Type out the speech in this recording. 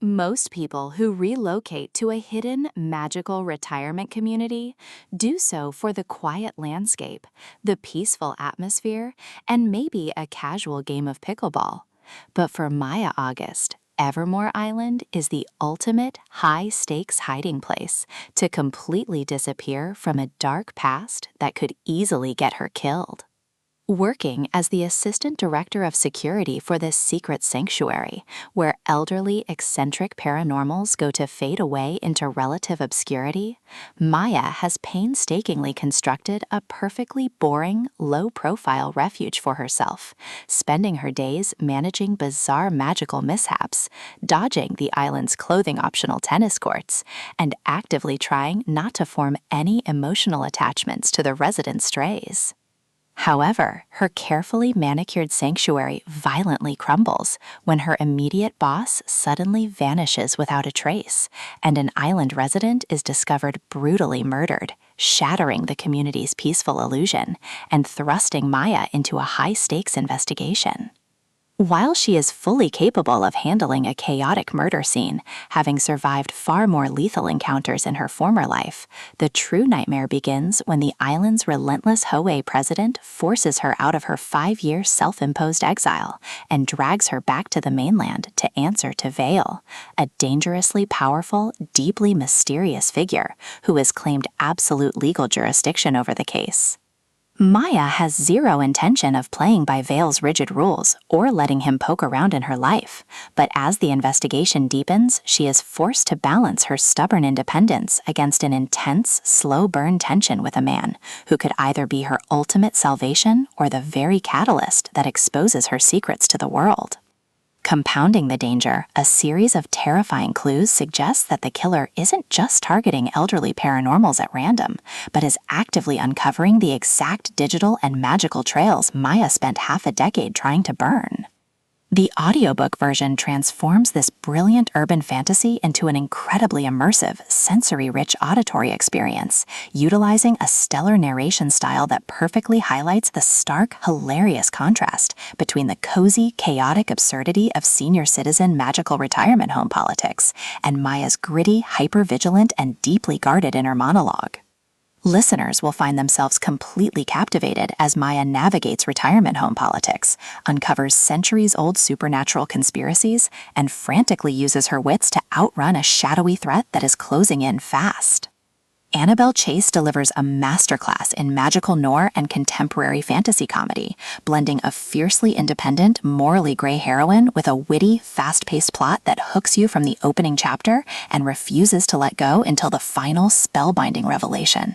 Most people who relocate to a hidden, magical retirement community do so for the quiet landscape, the peaceful atmosphere, and maybe a casual game of pickleball. But for Maya August, Evermore Island is the ultimate high-stakes hiding place to completely disappear from a dark past that could easily get her killed. Working as the assistant director of security for this secret sanctuary, where elderly, eccentric paranormals go to fade away into relative obscurity, Maya has painstakingly constructed a perfectly boring, low-profile refuge for herself, spending her days managing bizarre magical mishaps, dodging the island's clothing-optional tennis courts, and actively trying not to form any emotional attachments to the resident strays. However, her carefully manicured sanctuary violently crumbles when her immediate boss suddenly vanishes without a trace, and an island resident is discovered brutally murdered, shattering the community's peaceful illusion and thrusting Maya into a high-stakes investigation. While she is fully capable of handling a chaotic murder scene, having survived far more lethal encounters in her former life, the true nightmare begins when the island's relentless Hoey president forces her out of her 5-year self-imposed exile and drags her back to the mainland to answer to Vale, a dangerously powerful, deeply mysterious figure who has claimed absolute legal jurisdiction over the case. Maya has zero intention of playing by Vale's rigid rules or letting him poke around in her life, but as the investigation deepens, she is forced to balance her stubborn independence against an intense, slow-burn tension with a man who could either be her ultimate salvation or the very catalyst that exposes her secrets to the world. Compounding the danger, a series of terrifying clues suggests that the killer isn't just targeting elderly paranormals at random, but is actively uncovering the exact digital and magical trails Maya spent half a decade trying to burn. The audiobook version transforms this brilliant urban fantasy into an incredibly immersive, sensory-rich auditory experience, utilizing a stellar narration style that perfectly highlights the stark, hilarious contrast between the cozy, chaotic absurdity of senior citizen magical retirement home politics and Maya's gritty, hyper-vigilant, and deeply guarded inner monologue. Listeners will find themselves completely captivated as Maya navigates retirement home politics, uncovers centuries-old supernatural conspiracies, and frantically uses her wits to outrun a shadowy threat that is closing in fast. Annabel Chase delivers a masterclass in magical noir and contemporary fantasy comedy, blending a fiercely independent, morally gray heroine with a witty, fast-paced plot that hooks you from the opening chapter and refuses to let go until the final spellbinding revelation.